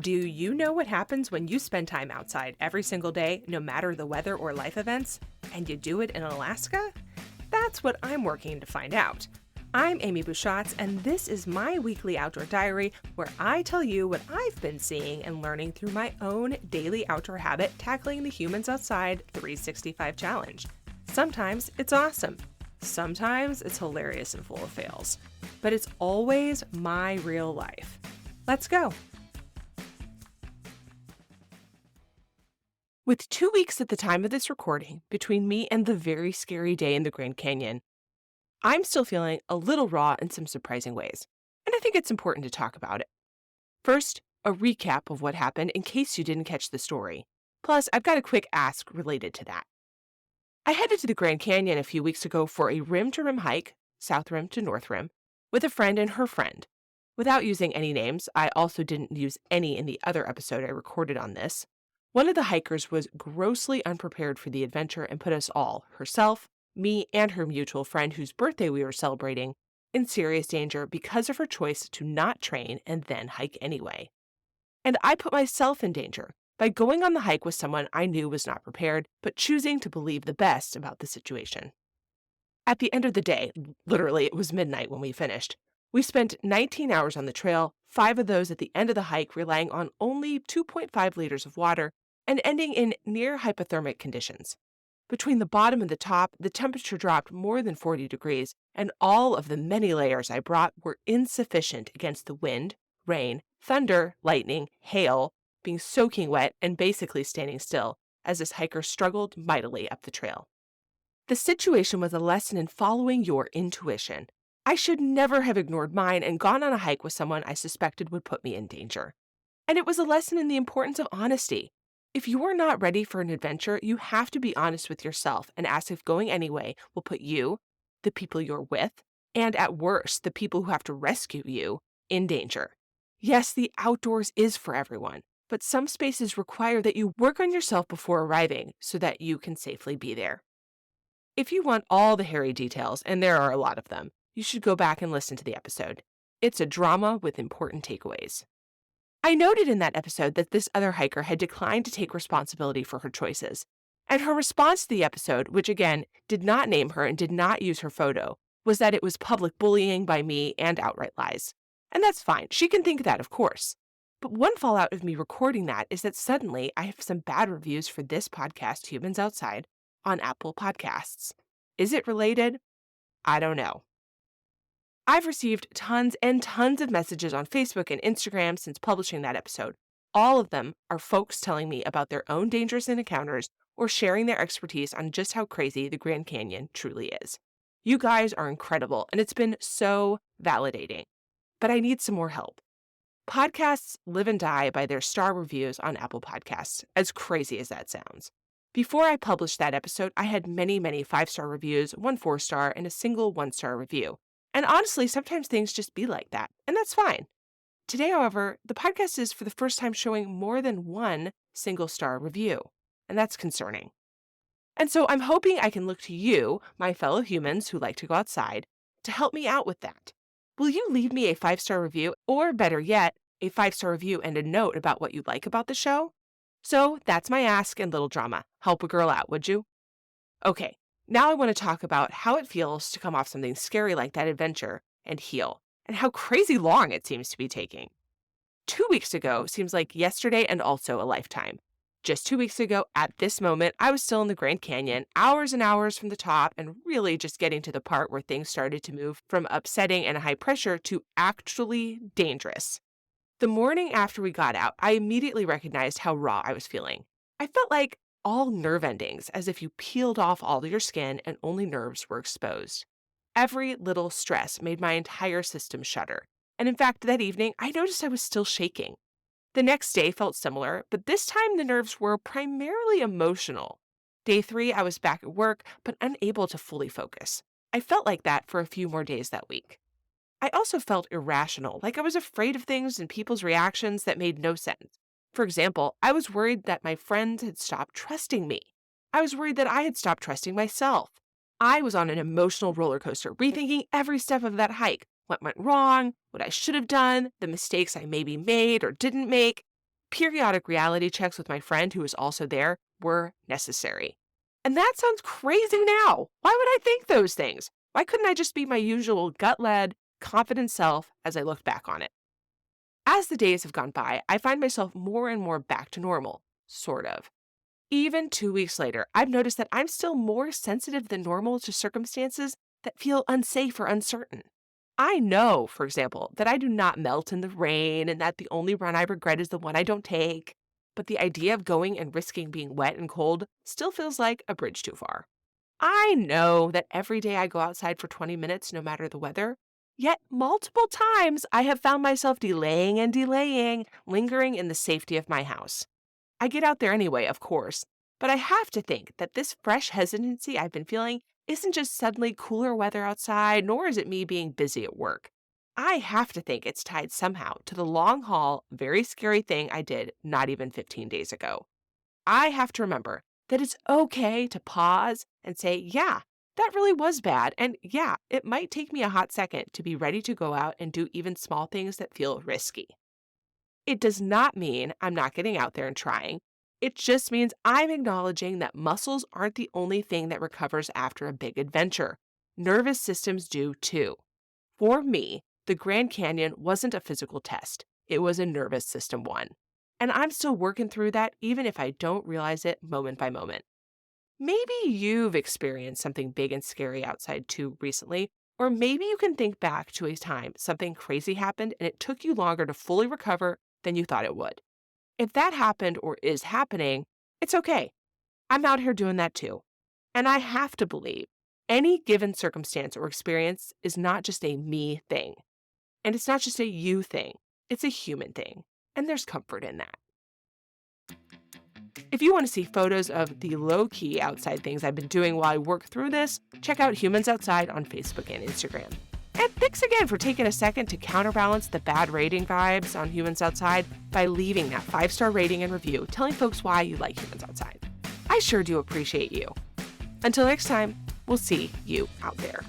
Do you know what happens when you spend time outside every single day, no matter the weather or life events, and you do it in Alaska? That's what I'm working to find out. I'm Amy Bouchatz, and this is my weekly outdoor diary where I tell you what I've been seeing and learning through my own daily outdoor habit tackling the Humans Outside 365 challenge. Sometimes it's awesome. Sometimes it's hilarious and full of fails. But it's always my real life. Let's go. With 2 weeks at the time of this recording between me and the very scary day in the Grand Canyon, I'm still feeling a little raw in some surprising ways, and I think it's important to talk about it. First, a recap of what happened in case you didn't catch the story. Plus, I've got a quick ask related to that. I headed to the Grand Canyon a few weeks ago for a rim-to-rim hike, south rim to north rim, with a friend and her friend. Without using any names, I also didn't use any in the other episode I recorded on this. One of the hikers was grossly unprepared for the adventure and put us all, herself, me, and her mutual friend whose birthday we were celebrating, in serious danger because of her choice to not train and then hike anyway. And I put myself in danger by going on the hike with someone I knew was not prepared, but choosing to believe the best about the situation. At the end of the day, literally it was midnight when we finished, we spent 19 hours on the trail, 5 of those at the end of the hike relying on only 2.5 liters of water, and ending in near hypothermic conditions. Between the bottom and the top, the temperature dropped more than 40 degrees, and all of the many layers I brought were insufficient against the wind, rain, thunder, lightning, hail, being soaking wet, and basically standing still as this hiker struggled mightily up the trail. The situation was a lesson in following your intuition. I should never have ignored mine and gone on a hike with someone I suspected would put me in danger. And it was a lesson in the importance of honesty. If you are not ready for an adventure, you have to be honest with yourself and ask if going anyway will put you, the people you're with, and at worst, the people who have to rescue you, in danger. Yes, the outdoors is for everyone, but some spaces require that you work on yourself before arriving so that you can safely be there. If you want all the hairy details, and there are a lot of them, you should go back and listen to the episode. It's a drama with important takeaways. I noted in that episode that this other hiker had declined to take responsibility for her choices, and her response to the episode, which again did not name her and did not use her photo, was that it was public bullying by me and outright lies. And that's fine, she can think that, of course. But one fallout of me recording that is that suddenly I have some bad reviews for this podcast, Humans Outside, on Apple Podcasts. Is it related? I don't know. I've received tons and tons of messages on Facebook and Instagram since publishing that episode. All of them are folks telling me about their own dangerous encounters or sharing their expertise on just how crazy the Grand Canyon truly is. You guys are incredible, and it's been so validating. But I need some more help. Podcasts live and die by their star reviews on Apple Podcasts, as crazy as that sounds. Before I published that episode, I had many 5-star reviews, 1 4-star, and a single 1-star review. And honestly, sometimes things just be like that, and that's fine. Today, however, the podcast is for the first time showing more than 1 single-star review, and that's concerning. And so I'm hoping I can look to you, my fellow humans who like to go outside, to help me out with that. Will you leave me a 5-star review, or better yet, a 5-star review and a note about what you like about the show? So that's my ask and little drama. Help a girl out, would you? Okay. Now I want to talk about how it feels to come off something scary like that adventure and heal, and how crazy long it seems to be taking. 2 weeks ago seems like yesterday and also a lifetime. Just 2 weeks ago, at this moment, I was still in the Grand Canyon, hours and hours from the top, and really just getting to the part where things started to move from upsetting and high pressure to actually dangerous. The morning after we got out, I immediately recognized how raw I was feeling. I felt like all nerve endings, as if you peeled off all your skin and only nerves were exposed. Every little stress made my entire system shudder, and in fact, that evening, I noticed I was still shaking. The next day felt similar, but this time the nerves were primarily emotional. Day 3, I was back at work, but unable to fully focus. I felt like that for a few more days that week. I also felt irrational, like I was afraid of things and people's reactions that made no sense. For example, I was worried that my friends had stopped trusting me. I was worried that I had stopped trusting myself. I was on an emotional roller coaster, rethinking every step of that hike. What went wrong, what I should have done, the mistakes I maybe made or didn't make. Periodic reality checks with my friend who was also there were necessary. And that sounds crazy now. Why would I think those things? Why couldn't I just be my usual gut-led, confident self as I looked back on it? As the days have gone by, I find myself more and more back to normal, sort of. Even 2 weeks later, I've noticed that I'm still more sensitive than normal to circumstances that feel unsafe or uncertain. I know, for example, that I do not melt in the rain and that the only run I regret is the one I don't take. But the idea of going and risking being wet and cold still feels like a bridge too far. I know that every day I go outside for 20 minutes, no matter the weather. Yet, multiple times I have found myself delaying and delaying, lingering in the safety of my house. I get out there anyway, of course, but I have to think that this fresh hesitancy I've been feeling isn't just suddenly cooler weather outside, nor is it me being busy at work. I have to think it's tied somehow to the long haul, very scary thing I did not even 15 days ago. I have to remember that it's okay to pause and say, yeah, that really was bad. And yeah, it might take me a hot second to be ready to go out and do even small things that feel risky. It does not mean I'm not getting out there and trying. It just means I'm acknowledging that muscles aren't the only thing that recovers after a big adventure. Nervous systems do too. For me, the Grand Canyon wasn't a physical test. It was a nervous system one. And I'm still working through that even if I don't realize it moment by moment. Maybe you've experienced something big and scary outside too recently, or maybe you can think back to a time something crazy happened and it took you longer to fully recover than you thought it would. If that happened or is happening, it's okay. I'm out here doing that too. And I have to believe any given circumstance or experience is not just a me thing. And it's not just a you thing. It's a human thing. And there's comfort in that. If you want to see photos of the low-key outside things I've been doing while I work through this, check out Humans Outside on Facebook and Instagram. And thanks again for taking a second to counterbalance the bad rating vibes on Humans Outside by leaving that 5-star rating and review, telling folks why you like Humans Outside. I sure do appreciate you. Until next time, we'll see you out there.